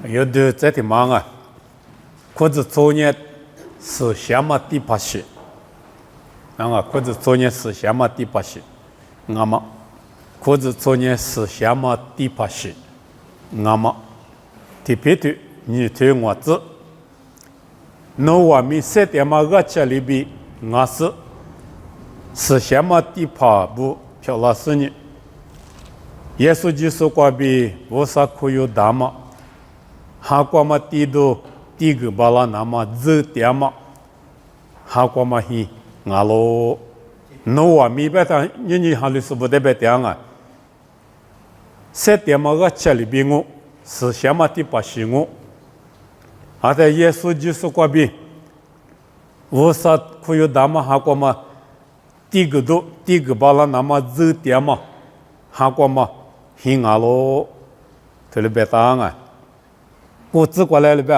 有的这挺忙啊，或者作业是什么地方写，或者作业是什么地方写，或者作业是什么地方写，特别的你对我子，那我们这点嘛个这里边我是什么地方不漂亮是呢？耶稣基督过比无啥可有大嘛，哈过嘛地都地个巴拉那么子点嘛，哈过嘛嘿我咯，那我们别当你哈律师不得别讲啊，这点嘛个这里边我是什么地方是我？啊在耶稣基督过比无啥可有大嘛，哈过嘛地个巴拉那么子点嘛，哈过嘛。听啊喽，这里别当啊，我只过来了呗。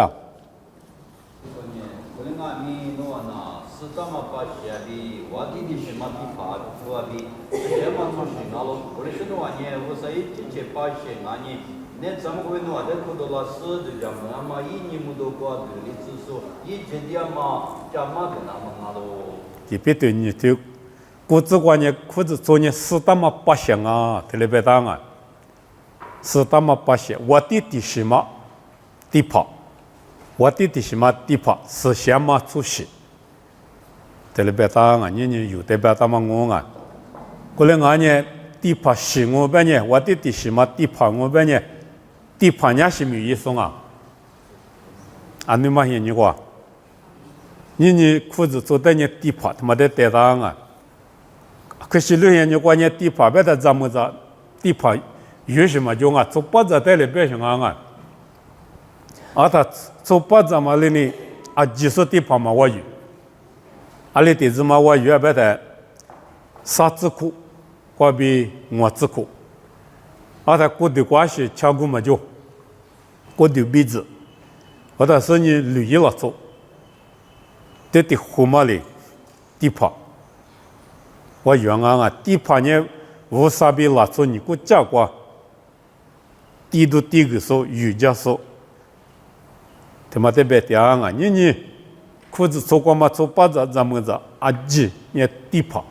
特别对你就，我只过年或者做年是他妈不行啊，这里别当啊。是他们把写我的什么地方，我的什么地方是什么出息？这里别当啊，你有的别当嘛我啊，过来俺呢地方是我边呢，我的什么地方我边呢，地方也是没意思啊。俺你妈些你话，你裤子做的呢地方他妈的带当啊，可是留下你过呢地方别的怎么着地方。有什么用啊？做不着带来别什么啊？他做不着嘛哩呢？技术地方嘛我有，里地子嘛我有别的啥子苦，或比我子苦，他过的关系强过嘛就，过的鼻子，或者是你旅游了做，这的后嘛哩地方，我原啊地方呢无啥比拉做你过家过。地都地个说瑜伽说，他妈的别讲啊！你裤子做过嘛做八着怎么着几你地方，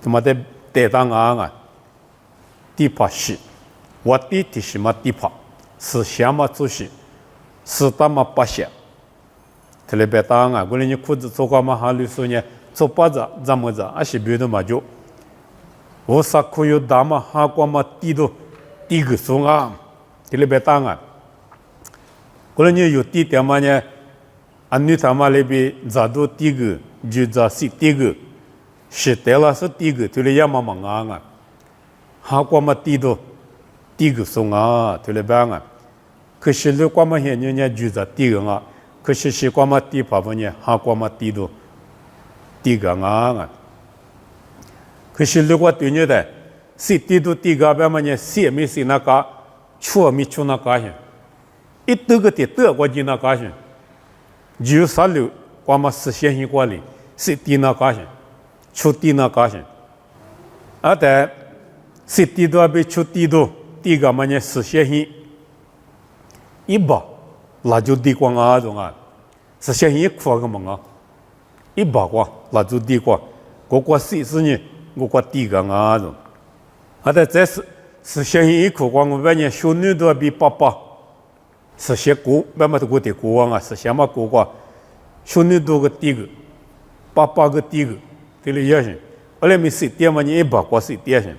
他妈的带当啊！地方是，我的什么地方是什么做事，是他妈不行。他来别当啊！过来你裤子做过嘛哈律说呢，做八着怎么着是别的嘛就，我啥可有大嘛哈过嘛地都地个说啊！这里别当啊！过来你有地点嘛呢？女他妈那边咋都地个，就咋是地个，是得了是地个，这里也忙啊！哈过嘛地都地个送啊，这里别啊！可是如果嘛现在就咋地个啊，可是是过嘛地方不呢？哈过嘛地都地个啊！可是如果对你的是地都地个别嘛呢？是没是那个？出没出那高兴，一得个的得过去那高兴，就啥路光嘛是现行管理，是地那高兴，出地那高兴，但是地多被出地多，地个嘛呢是现行，一把那就地光啊种啊，是现行一块个嘛啊，一把光那就地光，个是呢，个地个啊种，但这是现一口光，我半年小女都比爸爸是些锅，慢慢的过的锅啊，是什么锅个？小女多个第个，爸爸个第个，这里也行。后来没谁点嘛，你一把锅谁点行？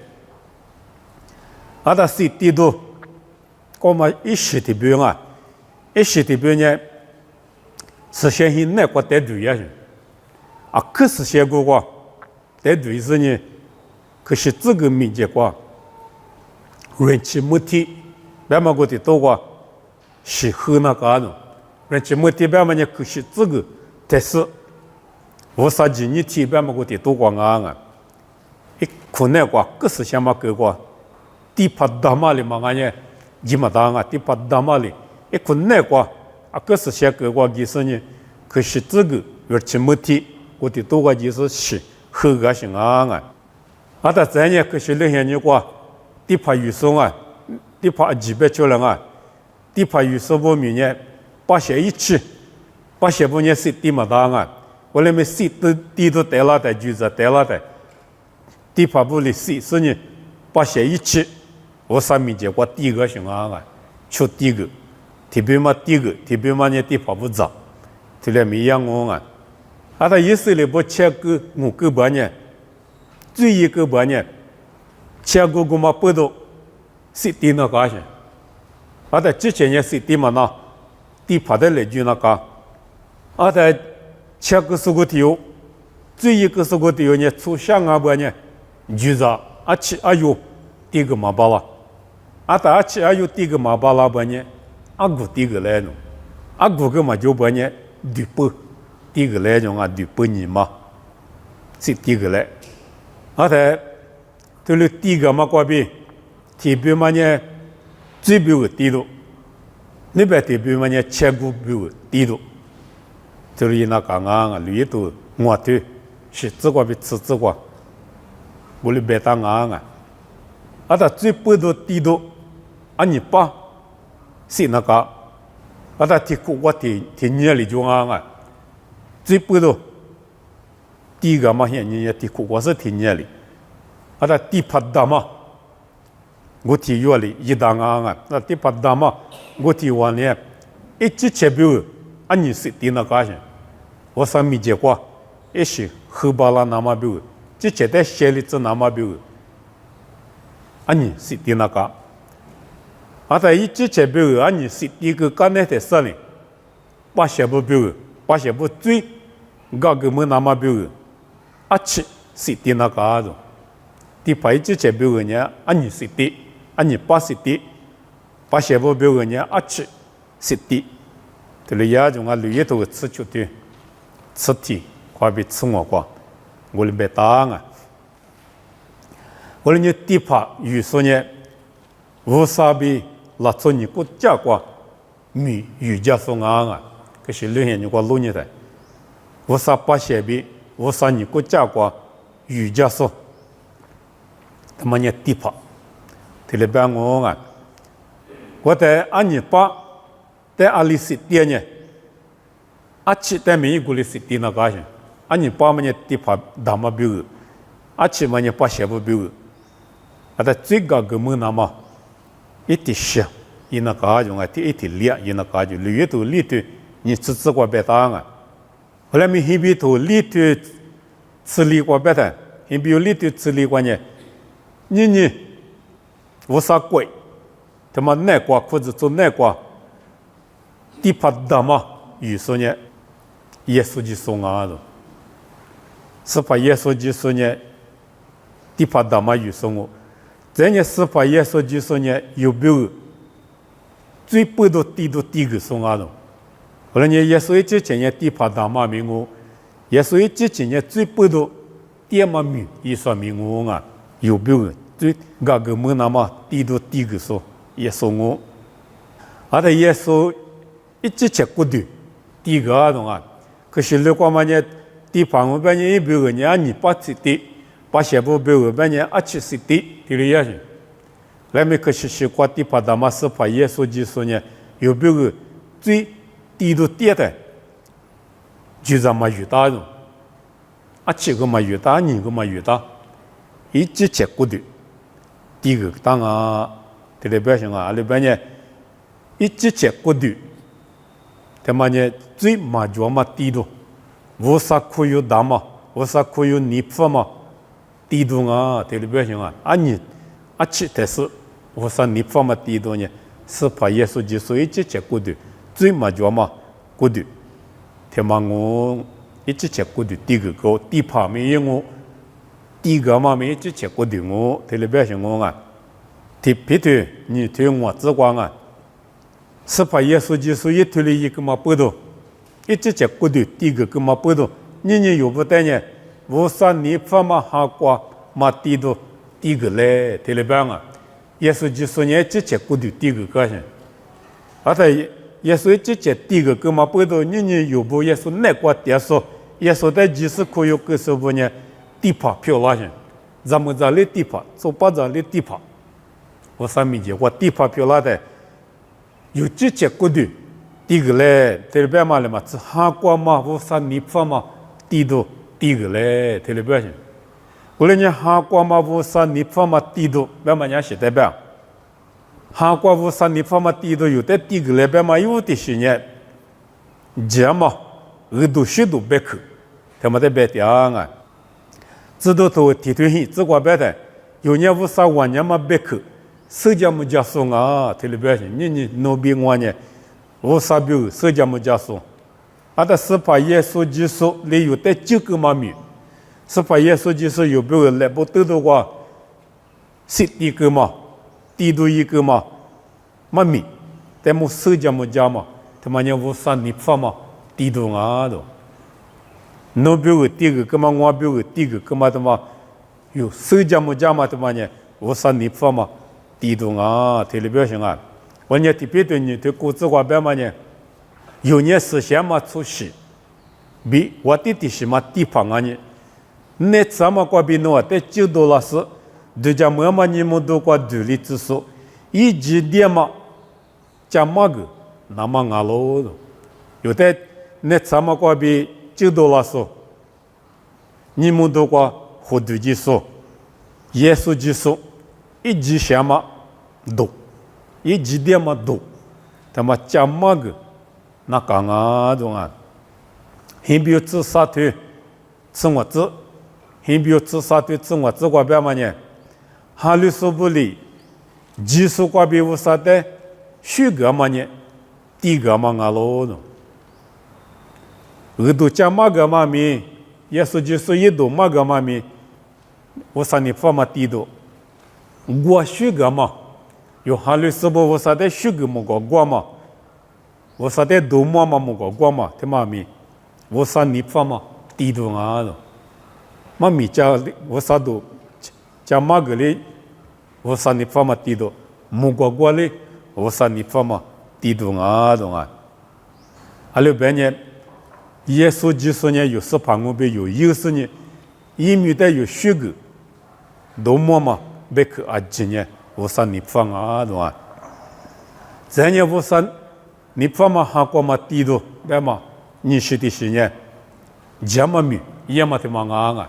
他谁点都，我们一时的表啊，一时的表呢，是现一那个带队也行。可是些个个带队是呢，可是这个民间个。人气没提，别么个的多个是很那个种，人气没提别么呢？可是这个，但是无啥子你提别么个的多个啊！一可能个，可是什么个地帕大马里嘛呢？一么大啊，地帕大马里，一可能个可是些个就是呢，可是这个人气没提，我的多个就是很个性啊！但这呢，可是那些人个。地帕预算啊，地帕200兆人啊，地帕与说不明年把些一起，把些不年是地嘛当啊，我那么是地都得了的，就是得了的，地帕不里是呢，把些一起，我上面结果第一个熊啊，出第一个，特别嘛第一个，特别嘛呢地帕不早，这里没样我啊，他意思里不切个5个半年，最一个半年，切个嘛不多，是地那个些。他之前也是地嘛那，地帕的来句那个，他切个是个条，最一个是个条呢，出香啊不呢，就是吃有第个嘛巴拉，吃有第个嘛巴拉不呢，古第个来弄，古个嘛就不呢，第不第个来用第不你嘛，是第个来，对了第个嘛关闭，特别嘛呢。最标的地度，那边特别嘛呢，切股标的地度，就是那刚刚绿度我头是这个比吃这个，我里别当啊，他最标的地度，你把是那个，他提苦我提热里就啊，最标的第一个嘛，现在提苦我是提热里，他地帕达嘛。我提约里一当啊，那第八大嘛，我提完呢，一直切标，你是第那个些，我上面结果，一是后巴拉那么标，这切在写里子那么标，你是第那个，他一直切标，你是第一个干那的事呢，把写不标，把写不追，个么那么标，吃是第那个的，第八一直切标呢，你是第。你把是的，把些不标人家吃是的，这里也种绿叶头吃出的，吃的快比吃我瓜，我里别打啊，我里你地帕预算呢，无啥比拉出你国家瓜，米预价送啊，可是留下你瓜路你的，无啥把些比无啥你国家瓜预价送，他妈你地帕。这里边我在你把在阿里是第呢，吃在每一个里是第那个些，你把么呢地帕大嘛标，吃么呢把些不标，在最高个么那么一点些，一那个种一点裂，一那个就绿头绿头，你吃过白当啊，后来没黑皮头绿头吃绿过白的，黑皮绿头吃绿过呢，你。无啥贵，他妈难过或者做难过，地帕大嘛，预算呢，耶稣就送啊的，是把耶稣就说呢，地帕大嘛预算我，这呢是把耶稣就说呢，有没有最不多地都第一个送啊的，后来呢耶稣一直讲呢地帕大嘛名我，耶稣一直讲呢最不多第二嘛名，一说名我啊，有没有？最个么那么地都第一个说耶稣我，耶稣一直吃过的，第一个东啊，可是如果嘛呢，地方我边呢一标人家你把吃的，把些不标人边呢吃是的，这里也是，来me可是过地方他妈是把耶稣就说呢，有标个最地都跌的，就是嘛遇到种，吃个嘛遇到，你个嘛遇到，一直吃过的。第一个当啊，这里边上里边呢，一直吃过的，他妈呢最嘛就嘛地度，无啥可有大嘛，无啥可有泥巴嘛，地度啊，这里边上你吃但是无啥泥巴嘛地度呢，是把耶稣就说一直吃过的，最嘛就嘛过的，他妈我一直吃过的第一个高地旁边有我。第一个嘛，没就吃过的我，这里边是我提皮头你推我之光是把耶稣基督一推了一个嘛不多，一直吃过的第一个嘛不多，你有不得呢？无啥你发嘛哈瓜嘛地多第一个来，这里边耶稣基督一直吃过的第一个个性，耶稣一直吃第一个嘛不多，你有不耶稣那瓜点说，耶稣在几时可有个时候呢？地帕漂拉些，咱们这里地帕，做把这里地帕，我上面讲我地帕漂拉的，有几节过的，第个嘞，特别嘛了嘛，是韩国嘛，无啥地方嘛，地都第个嘞，特别些。过来呢，韩国嘛，无啥地方嘛，地都，别嘛人写代表。韩国无啥地方嘛，地都有的第个嘞，别嘛有的些呢，这嘛，都许多别去，他们在别地啊，知道头提推hin，只管别的，有年无啥玩年嘛别去。社交么加送啊，特别是你农民话呢，无啥比社交么加送，啊，但是把耶稣基督里有的9个嘛米，是把耶稣基督有比如来不得的话，10个嘛，地都一个嘛，嘛米，但么社交么加嘛，他们呢无啥地方嘛，地都啊都，农比如第个嘛，我比如第个嘛，他妈有社交么加嘛，他们呢无啥地方嘛。地动啊，特别行啊！我呢特别对你对国字话表嘛呢，有年实现嘛出息，比我的是嘛地方啊呢，那怎么过比侬在$9是，对家么嘛你们都过独立之数，一几点嘛，加嘛个那么阿罗的，有的那怎么过比$9是，你们都过活独立数，耶稣基督。一几下嘛多，一几点嘛多，他妈加嘛个那讲啊种啊，还比如自杀团，自我自，还比如自杀团自我自个表嘛呢，哈律说不离，技术个比无啥的，虚个嘛呢，低个嘛阿罗种，都加嘛个嘛咪，耶稣就说一度嘛个嘛咪，无啥你发嘛低度。我虚个嘛，有哈律师不？我啥的虚个么个过嘛？我啥的多么么个过嘛？他妈咪，我啥你发嘛？地都啊的，妈咪家我啥都家妈个哩，我啥你发嘛？地都，么个过哩，我啥你发嘛？地都啊的啊。还有别呢，耶稣基督呢有时旁我边有有时呢，因为的有虚个，多么嘛？别去啊！今年无啥地方啊，对吧？这年无啥地方嘛，韩国嘛地都对嘛？你说的是呢？这么米也嘛的嘛啊！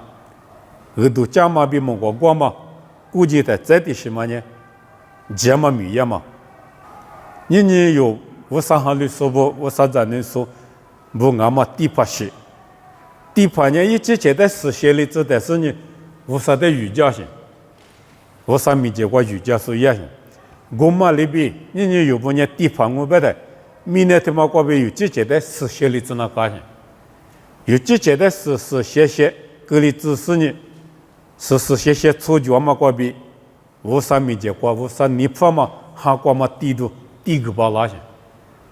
都这么比么个嘛？估计的这的是嘛呢？这么米也嘛？你有无啥哈律说不？无啥咱能说不俺嘛地帕是？地帕呢？一直觉得实现了这但是呢，无啥的语教性。我上面讲过瑜伽是一样，我们那边你有不呢地方我别的，明年他妈过边有几节的实现了怎么搞的？有几节的是谢谢各类知识呢，是谢谢出脚嘛过边，我上面讲过，我上地方嘛韩国嘛地都第个把拉些，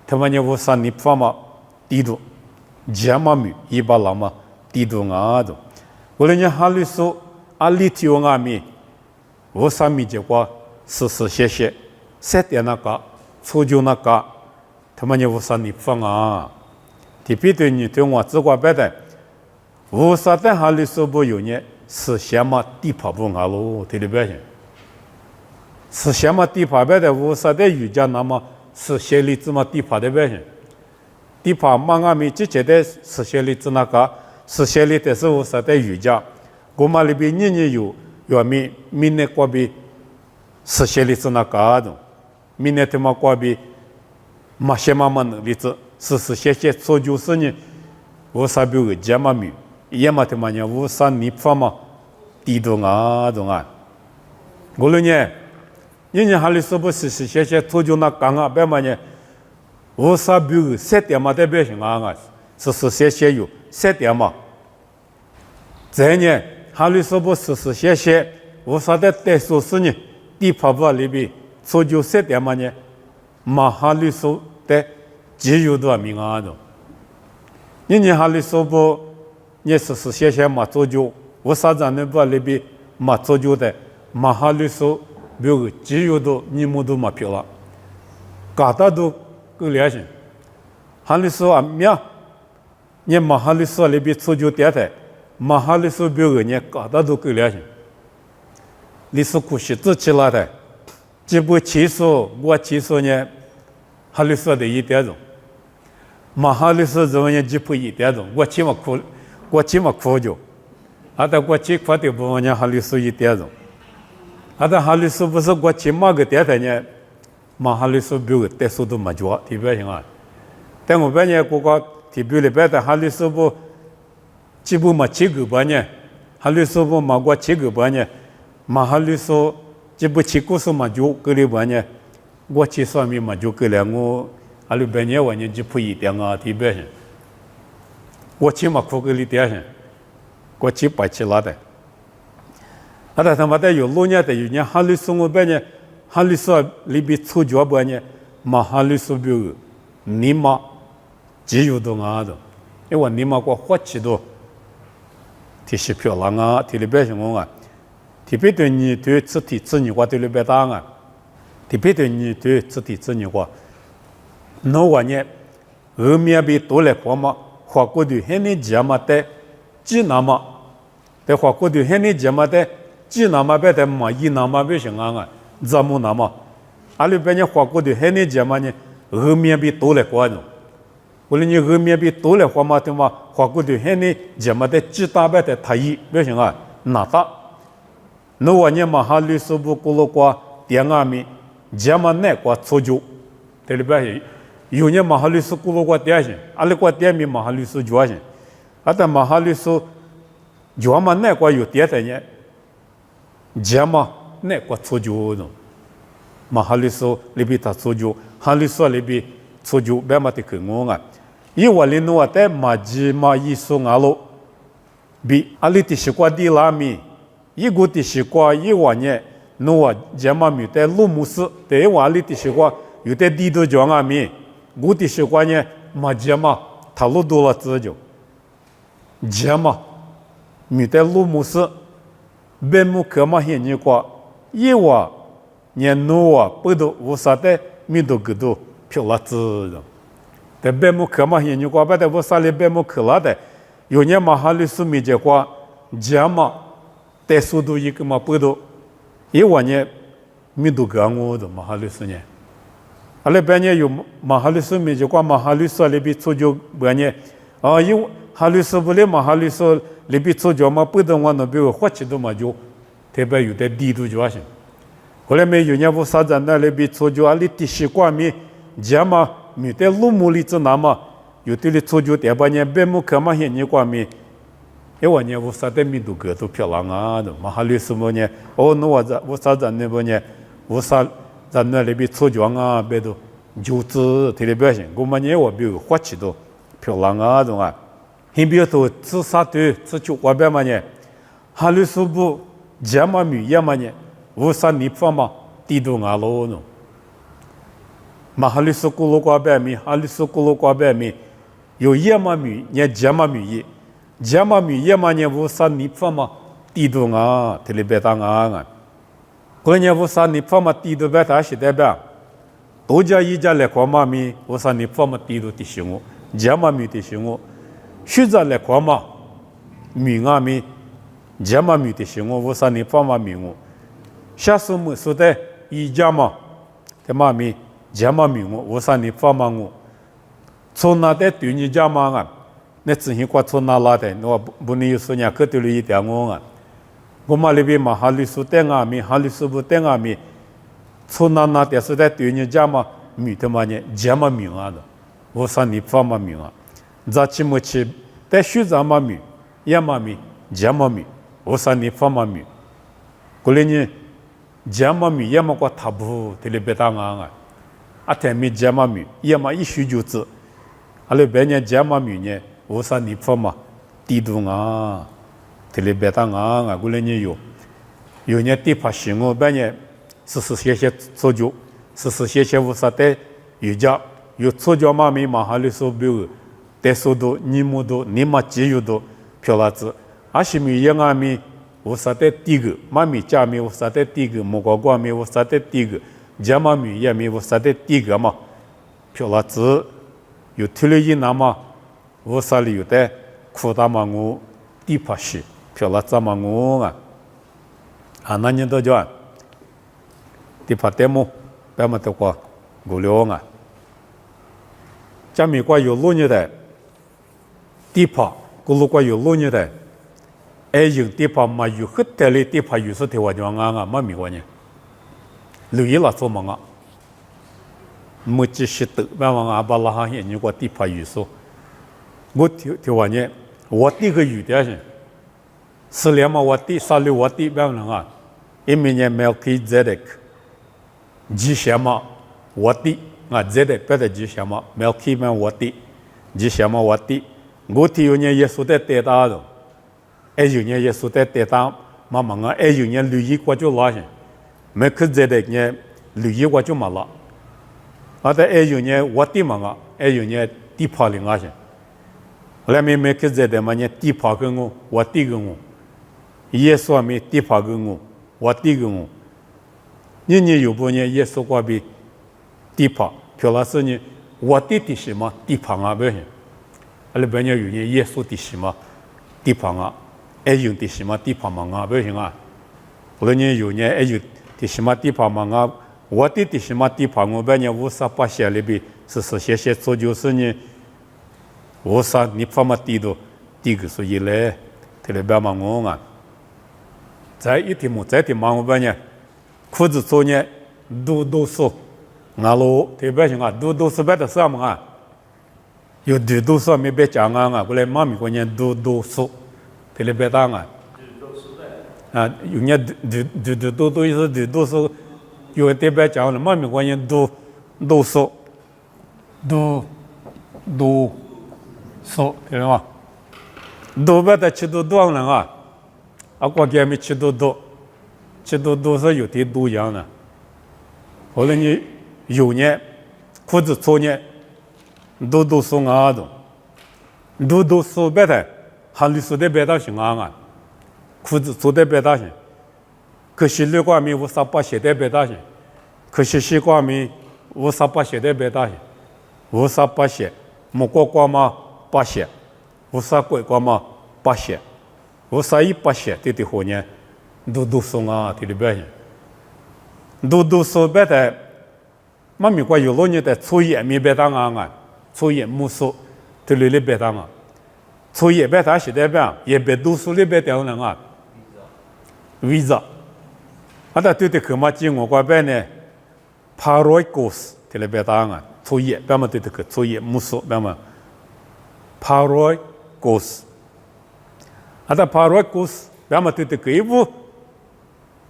他们呢我上地方嘛地都，这么米一把拉嘛地都啊都，我来呢哈律说阿里提我阿米。我上面讲过，是谢谢，3点那个，初就那个，他们呢无啥地方啊？特别对你对我只管别的，无啥的哈律说不有呢，是什么地跑不阿喽？对的别些，是什么地跑别的？无啥的瑜伽那么是写里子嘛地跑的别些，地跑嘛阿米之前的是写里子那个，是写里的是无啥的瑜伽，我们那边年有。要明年过比实现例子那个种，明年他妈过比马些妈妈的例子是谢谢做就是呢，我啥比如这么米，也嘛他妈呢我啥地方嘛地动啊种啊，我了呢，你还里说不是谢谢做就那讲啊，别嘛呢，我啥比如3点嘛代表什么啊？是谢谢有3点嘛，这呢。哈律说不是谢谢，我说的代数是呢，地跑步里边做就3点嘛呢，马哈律说的只有多名啊的，你哈律说不，你是谢谢马做就，我啥子呢不里边马做就的，马哈律说比如只有多你们都马票了，搞到都够良心，哈律说啊苗，你马哈律说里边做就点的。马哈律说表人家搞到都够良心，历史故事自起来的，这不起诉我起诉呢，哈律说的一点钟，嘛哈律说怎么样？吉普一点钟，我起码哭就，我起哭的不人哈律说一点钟，哈律说不是我起码个点呢，嘛哈律说比我带速度嘛脚，特别行啊，但我半年个特别里边的哈律说不，基本嘛七个半年，哈律说不嘛我七个半年，嘛哈律说基本七个是嘛脚个里半年。我去上面嘛就给了我，阿里半年我呢就不一点啊，特别是，我起码哭个里点上，我去摆起来的，他妈的有6年的有年哈律说我半年，哈律说里边出脚半年，嘛哈律说比如你妈只有多啊的，因为你妈我花起多，提是漂亮啊，提里边什么啊，特别对你对自体自你我对里边打啊。特别对你对自体自你话，那我呢，后面比多来话嘛，话过的很你讲嘛的，只那么，的话过的很你讲嘛的，只那么别的嘛一那么别行啊，怎么那么？阿里边呢话过的很你讲嘛呢，后面比多来话呢，我说你后面比多来话嘛的嘛，话过的很你讲嘛的，只大别的他一别行啊，那大，那我呢嘛哈律师部过了过点阿米。Zaman ne kwa tsoju, terlibat yunya mahali su kulo kwa tiashin, ale kwa tiami mahali su juashin, ata mahali su juama ne kwa yu tiatanya, jama ne kwa tsoju no, mahali su libi ta tsoju, hali su libi tsoju bemati kengonga, iwali no ate majima isu ngalo, bi aliti shikwa di lami, iguti shikwa iwanye. Noa jama mi te lu musu te wa li ti shikwa yu te di do jonga mi gu ti shikwa ne ma jama talu do la zjo jama mi te lu musu be mu kama hi ni kwa yi wa ne noa pudo usate mi do gudo pyo la zjo te be mu kama hi ni kwa ba te usale be mu kala de yu ne ma hali su mi je kwa jama te sudu yi ma pudo一万年没都干我的马哈律师呢，阿拉半年有马哈律师没就光马哈律师那边出就半年，有哈律师不来马哈律师那边出就嘛不等我那边花钱都嘛就，特别有的地都就行。后来没有年我啥子那边出就阿里地习惯没，家嘛没得路木里子那嘛，有的里出就第半年别木看嘛些年光没。一万年我啥的米都个都漂亮啊！的马哈律什么呢？那我啥子那不呢？我啥在那里边出庄啊，别都就子特别表现。我们呢，我比如花起都漂亮啊，种啊。很比如说自杀对自救外边嘛呢，哈律师部家嘛米也嘛呢，我啥地方嘛地都阿罗呢。马哈律师古罗瓜边米，哈律师古罗瓜边米，有也嘛米，也家嘛米也。jama mi yemanya vusa nipfama tido nga telebeta nga konya vusa nipfama tido beta shideba toja yija le kwama mi vusa nipfama tido tishingo jama mi tishingo shuza le kwama mi nga mi jama mi tishingo vusa nipfama mi ngo shasu mu sude yijama tema mi jama mi ngo vusa nipfama ngo tsona de tuni jama nga那自行过出那拉的，我不能有说人可对了一点我啊，我嘛那边嘛哈律师等啊米，哈律师不等啊米，出那的是在对人家嘛米的嘛呢，家嘛米啊的，我说你发嘛米啊，咋起么起，在学咱嘛米，也嘛米，家嘛米，我说你发嘛米，过来呢，家嘛米也嘛过塔布，这里别当啊，天米家嘛米，也嘛一学就知，阿拉别人家嘛米呢。我说你发嘛，地图啊，特别别当啊，过来你有年地怕行哦，半年是些做酒，是些无啥的有家有做酒嘛没嘛哈里说比如，得说多你么多你嘛只有多漂亮子，而是没样啊没无啥的第个，嘛没家没无啥的第个，莫高光没无啥的第个，家嘛没也没无啥的第个嘛，漂亮子有推了一那么。我啥里有的扩大嘛我地帕西漂亮怎么我啊？那年多久啊？地帕得么？别么多过5、6啊？在美国有6年的地帕，古鲁国有6年的，用地帕嘛有很多的地帕有时候我讲啊，没美国人，留意了做梦啊，没知识的，别忘阿巴拉哈现有个地帕有时候，我听话呢，我第个有的是，12嘛我第36我第别忘啊，因为呢Melchizedek，吉祥嘛我第。Zedek pada jishama Melki man wati jishama wati ngoti yunya Yesu te teta do yunya Yesu te teta mama nga yunya luyi kwa jo la shin me Zedek nya luyi kwa jo mala ata yunya wati manga yunya ti pha li nga shin la me Zedek ma nya ti pha ge ngo wati ge ngo Yesu me ti pha ge ngo wati ge ngo ni yu bo nya Yesu kwa bi地帕，漂拉是呢，我的什么地帕啊？不行，阿拉本来有人耶稣的什么地帕啊，用的什么地帕嘛啊？不行啊！我呢有人用的什么地帕嘛啊？我的什么地帕？我本来58里边是些做就是呢，50你发嘛地都地个所以嘞，特别别嘛我啊，在一天么，在天嘛我本来裤子做呢都说。ngà lô thì bây giờ ngà đu số bé sao mà ngà yêu đu số mấy bé chẳng ngà có lẽ mà mình có nhận đu số thì lấy bé ta ngà yêu nhận đu số yêu thì bé chẳng là mà mình có nhận đu số thì là đu bé ta chỉ đu ăn là ngà à qua kia mình chỉ đu số yêu thì đu yang nè có lẽ như有呢，裤子穿呢，都送啊的，都送白的，还绿色的白大行啊，裤子穿的白大行，可是六挂米58写的白大行，可是西挂米58写的白大行，58写，木瓜挂嘛8写，50挂嘛8写，51写的后呢，都送啊，的白行，都送白的。嘛，美国有6年的初一没白当啊，初一木数，这里的白当啊，初一白当是代表也白读书的白当人啊，visa， 啊，但对的可嘛，进我国白呢 ，paroikos 这里白当啊，初一白嘛对的可初一木数白嘛 ，paroikos， 啊，但 paroikos 白嘛对的可一部，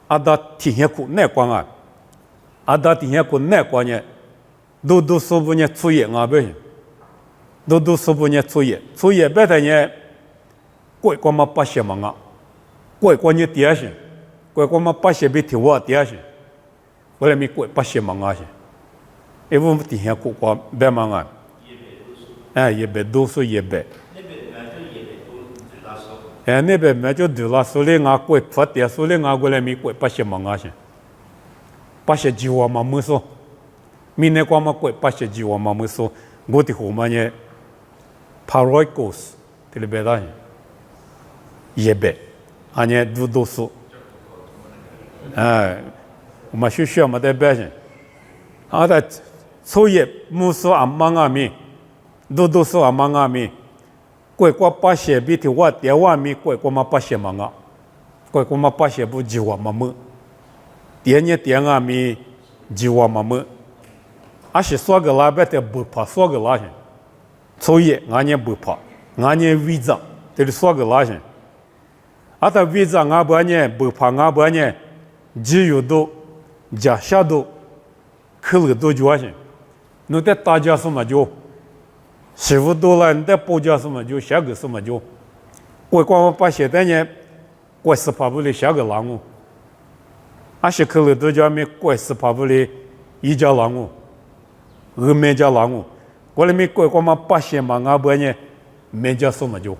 啊，但体现苦耐光啊。阿达底下国内关呢，都说不呢出业啊不行，都说不呢出业白的呢，国国嘛80万啊，国国呢第二些，国国嘛80比提我第二些，我来咪国80万啊些，因为底下国国白万啊，也白多数也白，那边买就多了，所以我国发的，所以我过来咪国80万啊些。80jiwa ma muso mine kwa ma kwe 80 jiwa ma muso ngoti ho ma nye paroikos telebeda yebe anye dudoso ma shushu ma de beje ada soye muso amanga mi dudoso amanga mi kwe kwa 80 biti wa de wa mi kwe kwa ma 80 manga kwe kwa ma 80 bu jiwa ma mu点啊咪吉瓦嘛么，阿是说个拉白的不怕说个拉些，所以俺也不怕，俺也违章，这里说个拉些，阿他违章俺不呢不怕俺不呢，只有都假下都，可了都就些，你在大家什么就，师傅多了，你在包家什么就下个什么就，我光把现在呢，我是怕不了下个狼哦。阿些可能都叫me怪死怕不了一家狼哦，没家狼哦，我来me怪光嘛80嘛阿不呢，没家什么就，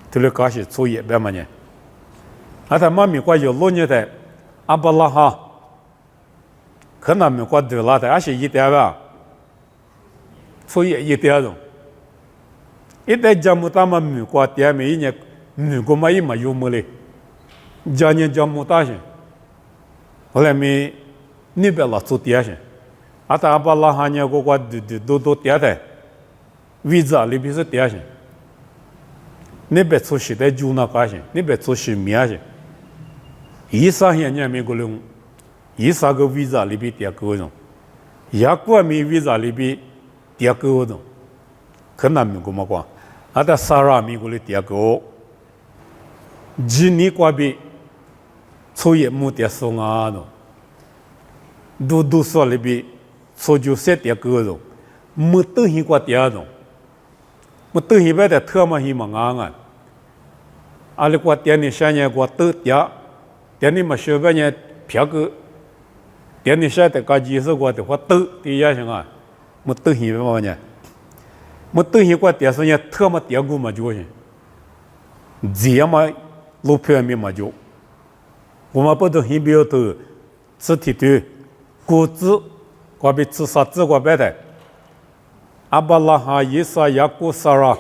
这里搞些作业别嘛呢，阿他妈咪怪有6年的阿巴拉哈，可能me怪得了的，阿些一点吧，作业一点钟，一点家木他妈me怪点me一年me过嘛一嘛有么嘞，家年家木大些。后来咪那边老做点些， Ata abala hanya ko kwa do tia de visa li bi se tia shin ne be so shi de ju na ka shin ne be so shi mia shin isa hian nya mi ko lu isa go visa li bi tia ko no ya kwa mi visa li bi tia ko no kana mi ko ma kwa ata sara mi ko li tia ko ji ni kwa bi so ye mu tia so nga no do so li bi so ju se tia ko no mu tu hi kwa tia no mu tu hi ba de thua ma hi ma nga nga ali kwa tia ni sha nya kwa tu tia tia ni ma shu ba nya phya ko tia ni sha de ka ji so kwa de kwa tu ti ya sha nga mu tu hi ba ma nya mu tu hi kwa tia so nya thua ma tia gu ma ju shin ji ya ma lu phya mi ma ju我们不都很标的肢体的骨子过比自杀自过别的阿巴拉哈伊萨雅古萨拉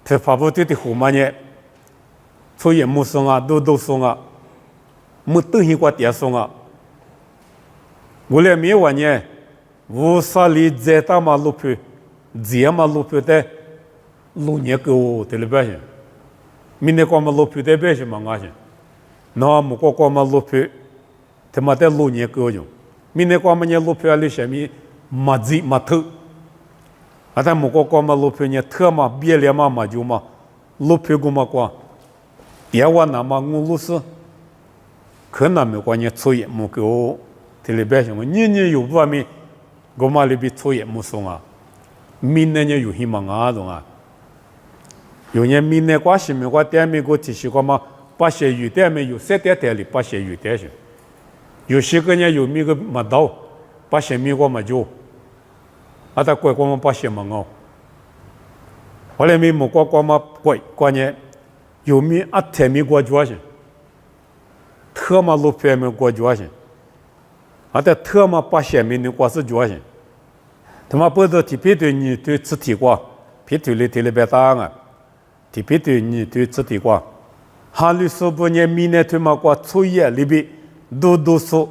特发布的胡嘛呢所以木松啊都松啊木都很过点松啊我来没完呢无萨里在大马路皮在马路皮的路年个的了别些明年过马路皮的别些嘛啊些那么过嘛路皮他妈的路年个用明年过嘛年路皮啊里什么马子马头啊他们过嘛路皮呢特嘛别了嘛就嘛路皮过嘛过第二那么我路是可能没关系抽烟木个这里边什么年有不咪我嘛里边抽烟木松啊明年有希望啊种啊有年明年过什么过点没过继续过嘛把些雨点没有三点点里把些雨点去有些个人有米个没到把些米过没就啊他怪过嘛把些没哦后来米没过嘛怪关键有米啊天米过抓去特嘛路边没过抓去啊在特嘛把些米的过是抓去他妈不是提别对你对肢体过别对里对里别打啊提别对你对肢体过哈律说不呢米呢他妈过抽烟里边都说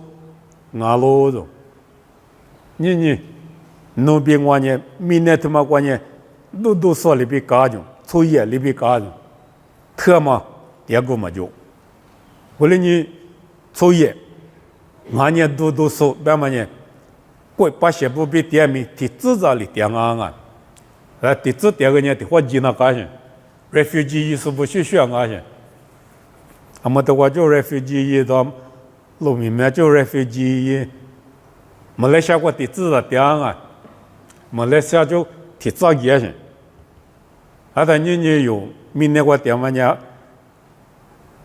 俺老子你那边我呢米呢他妈过呢都说里边干种抽烟里边干种特嘛第二个嘛就后来你抽烟俺呢都说别嘛呢过把些不比点米提制造里点啊提制点个呢提花几那干些 refugee 是不需要啊些我们都话就 refugee 到路面面就 refugee 马来西亚过地址的点啊马来西亚就提早些些啊但你有明年过点嘛呢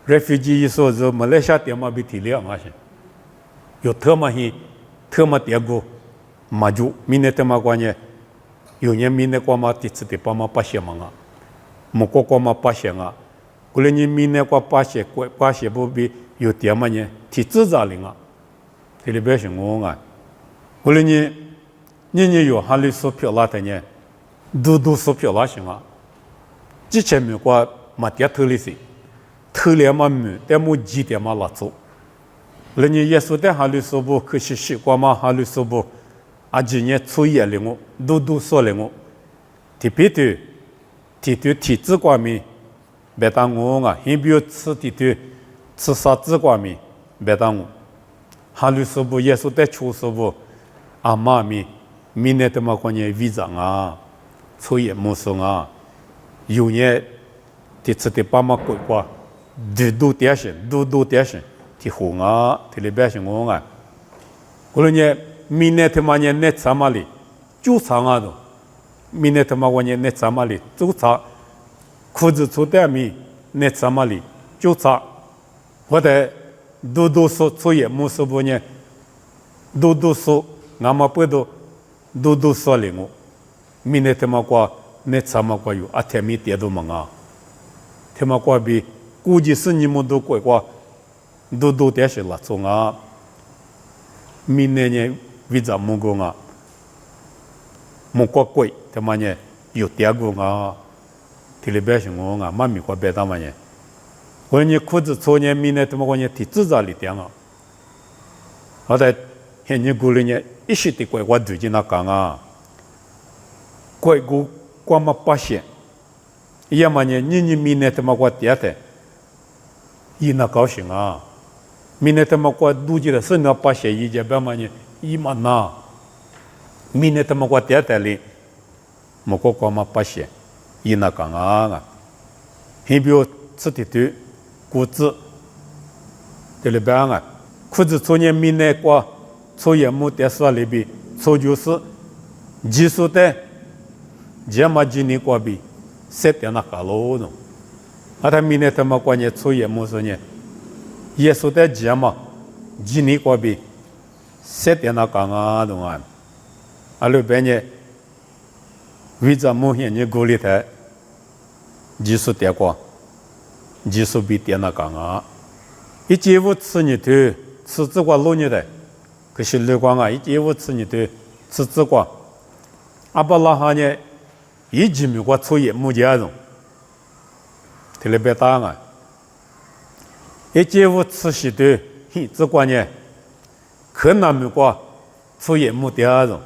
refugee 说是马来西亚点嘛比提了啊些有特嘛点个嘛就明年嘛过呢有年明年过嘛地址的把嘛把些嘛啊么过嘛把些啊过来你明年过把些不比有点嘛呢提制造领啊这里边是我啊过来你有哈里说票拉的呢都说票拉行啊之前没过嘛点头里是头了嘛没但没几点嘛拉走了你耶稣的哈里说不可惜过嘛哈里说不啊今年抽烟领我都说领我提别的提制过没别当我啊，很比如吃吃啥子瓜米，别当我。哈律师部耶稣在出师部，阿妈咪，明年他妈关键违章啊，抽烟没送啊，有年的吃的爸妈过过，都点心，提红啊，提里边是我啊。过了年明年他妈年那什么哩，就长啊都，明年他妈关键那什么哩，就长。裤子出点米，那什么哩就差，或者都说抽烟没说不呢，都说俺们不都说了我，明年他妈过那什么过有，天米点都忙啊，他妈过比估计是你们都过都点些了中啊，明年呢为啥没过啊？没过贵，他妈呢有点过啊。这里边是我啊，妈咪过别当嘛呢，我你裤子抽呢，明年他妈我呢提制造里点啊，好在现你过了呢，一时的怪我最近那讲啊，怪我光嘛发现，要么呢，你明年他妈我爹的，伊那高兴啊，明年他妈我读起来是那发现伊这边嘛呢，伊嘛那，明年他妈我爹的哩，么个光嘛发现，伊那讲啊，还比如吃的多，谷子，这里边啊，裤子昨年明年过。抽烟木的说里边，抽就是技术的，这么几年过比，设定那个路呢。啊，他明年他们关键抽烟木说呢，耶稣的这么几年过比，设定那个啊东啊，啊里边呢，为什么现在鼓励他技术的过，技术比点那个啊，一节五次你头，吃这个路你的。可是绿光啊，一节五次你对吃这个，阿巴拉哈呢，一直没过抽烟木家种，特别大啊，一节五次是对，这个呢，可能没过抽烟木家种，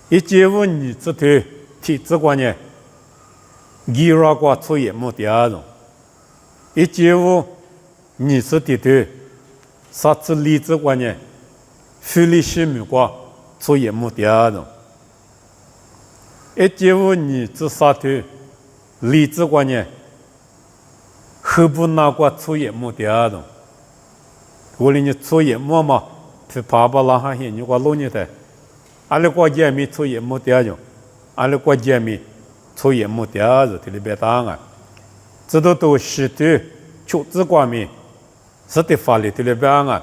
一节五你这对，这个呢，伊拉过抽烟木家种，一节五你这对，啥子例子个呢？菲律宾美国抽烟木的种，195年至3头，例子个呢，后部那个抽烟木的种，我哩你抽烟木嘛，去爬巴拉哈些你个老年的，阿拉国家咪抽烟木的种，阿拉国家咪抽烟木的种，这里边答案，这都是对，确实光明，是的法律这里边案。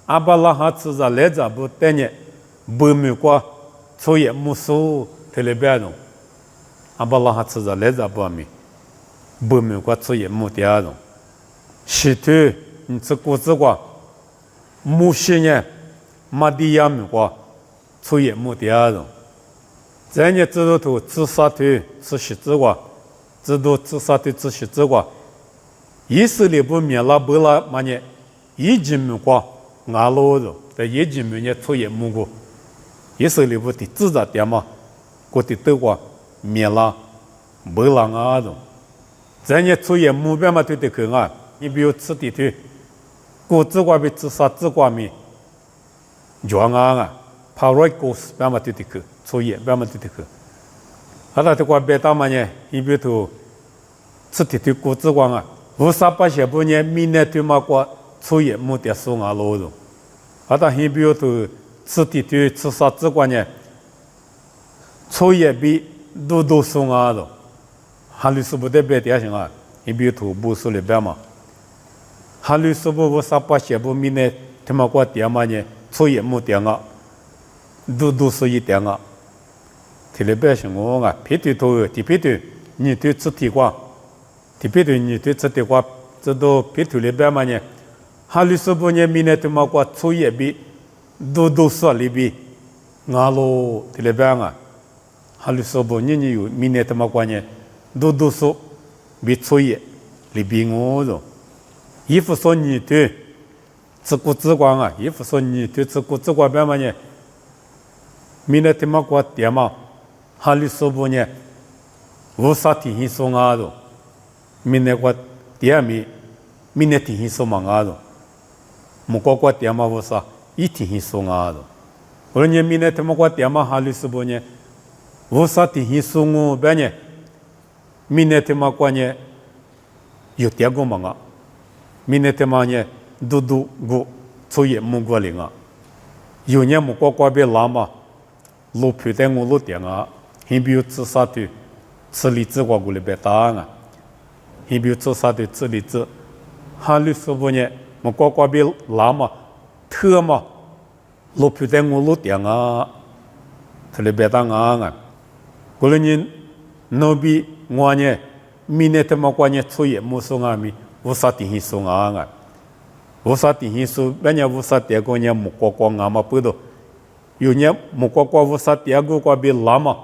阿巴拉哈吃着来着不带呢，不美国抽烟木苏特别别种，阿巴拉哈吃着来着不美，不美国抽烟木的种，是头你吃果子瓜，木些呢，马地亚美国抽烟木的种，在呢这头吃啥头吃西子瓜，这都吃啥头吃西子瓜，以色列不灭了不了嘛呢，一直美国。俺老子在一几年抽烟木过，以色列不的自然点嘛，过的德国灭了，没了俺种，在你抽烟木边嘛对的去啊，你比如吃的对，果子瓜比吃啥子瓜米，就俺啊，跑来果子边嘛对的去，抽烟边嘛对的去，好了这瓜别打嘛呢，你比如头吃的对果子瓜啊，无啥把些不呢，明年对嘛瓜。抽烟木的送俺老子，啊，他还比如都吃的对吃啥子关呢？抽烟比都送俺子，哈律师不得别点行啊，你比如头不是里边嘛，哈律师不啥把些不明年他妈过点嘛呢？抽烟木点啊，都是一点啊，特别行我啊，别对头，别对你对吃的瓜，别对你对吃的瓜，这都别对里边嘛呢？哈律师不呢？明年他妈过抽烟比都说里边，俺老特别边啊，哈律师不你有明年他妈过呢？都说比抽烟里边我着，衣服说你对吃果子瓜啊，衣服说你对吃果子瓜边嘛呢？明年他妈过点嘛，哈律师不呢？无啥提醒说俺着，明年过点咪，明年提醒说嘛俺着。木瓜瓜点嘛，我说一天很送啊的。我说你明年他们瓜点嘛，哈律师不呢？我说天很送我别呢。明年他们瓜呢有点过嘛啊？明年他们呢都我抽烟木瓜零啊。有年木瓜瓜别拉嘛，路皮在我路点啊，还比如吃啥的，吃荔枝瓜过来别打啊。还比如吃啥的吃荔枝，哈律师不呢？我瓜瓜比拉嘛，特嘛，路皮在我路点啊，特别当啊，过了年，那比我呢，明年他妈过年抽烟木送啊咪，无啥电送啊，无啥电送，别人无啥点过年木瓜瓜啊嘛不多，有年木瓜瓜无啥点过瓜比拉嘛，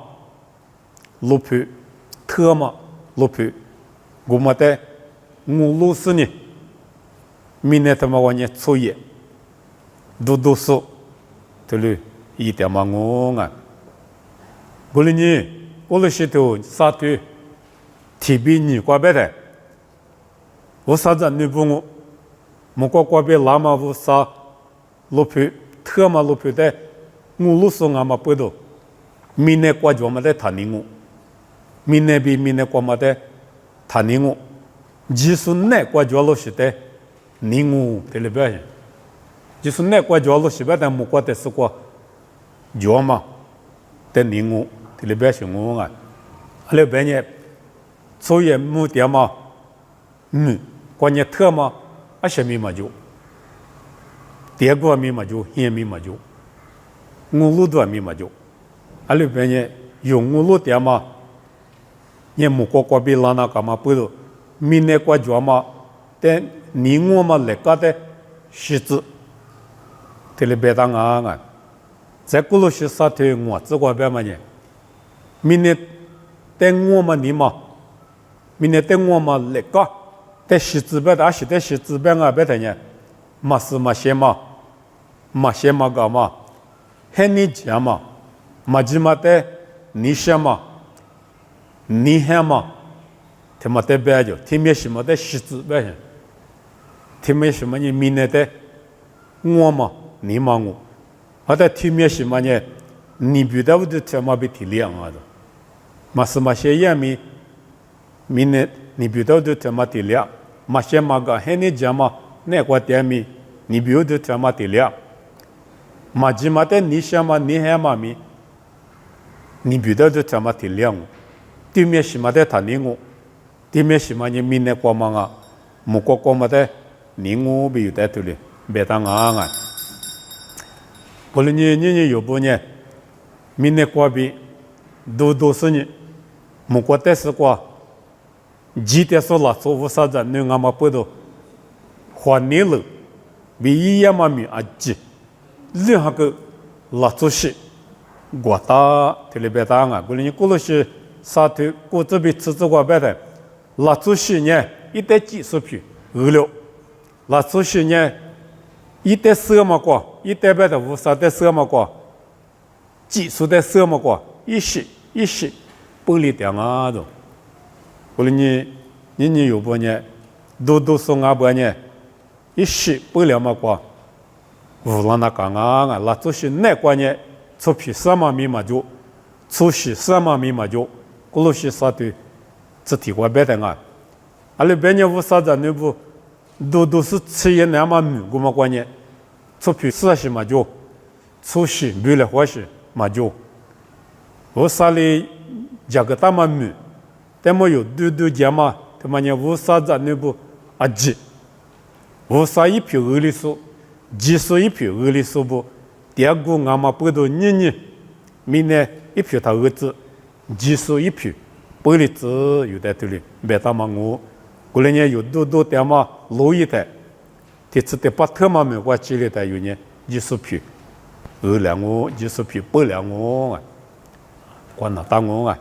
路皮，特嘛，路皮，我么的，我路是呢。明年他妈我呢抽烟，都说，对不对？一点嘛我啊，不然你我那些头啥对，提比你过别的，我啥子你不我，莫过别拉嘛我啥，路皮特嘛路皮的，我路上啊嘛不多，明年过节嘛的谈你我，明年比明年过嘛的谈你我，即使那过节路是的，你我的里边，即使那过节路是边的莫过的是过。节嘛，的你我，的里边是我啊，后来半夜，所以目的嘛，关键特嘛，什么嘛就，第二个咪嘛就，先咪嘛就，我路多咪嘛就，后来半夜用我路的嘛，也莫过比拉那干嘛不都，明年过节嘛，的你我嘛来个的狮子，的里边当啊。在古罗西沙特我这个边嘛呢，明年等我们你嘛，明年等我们那个，在西子边的，是在西子边啊边的呢，嘛是嘛些嘛个嘛，很你讲嘛，嘛只嘛的你些嘛，你还嘛，他妈的边就，他们什么的西子边，他们什么呢？明年的我嘛，你嘛我。好的，体面什么呢？你比到的他妈比体谅啊的，嘛是嘛些样咪，明年你比到的他妈体谅，嘛些嘛个很你讲嘛，那个点咪，你比的他妈体谅，嘛只嘛的你想嘛，你还嘛咪，你比到的他妈体谅，体面什么的他你我，体面什么呢？明年过嘛啊，莫过嘛的，你我比有在这里，别当啊。不论你有不呢？明年过比都是呢，莫过但是过，几点说了做无啥子，你俺们不都换你了，比一样嘛咪啊几，任何个拉做事，我打特别别当啊，不论你过了些啥头，过这边吃过别的，拉做事呢，一代技术品二了，拉做事呢。一代什么过，一代别的无啥代什么过，技术代什么过，一时不离点啊都。不论你有不呢，都送啊不呢，一时不了么过，无论那讲啊，那就是那关呢，出皮什么密码就，出事什么密码就，古罗西啥对，这题过别的啊，阿拉别人无啥子那不。都是吃一两嘛米，我们关键出皮是些嘛就，出事没了或是嘛就，我啥哩价格大嘛米，但没有都讲嘛，他妈呢无啥子那不啊急，无啥一票二里数，几数一票二里数不，第二个俺们不都年，明年一票他儿子，几数一票，不里子有在这里，别他妈我。过来呢，有都点嘛，路一台，这次的把特嘛没我积累的有呢，20票，2两我20票8两我啊，管那打我啊。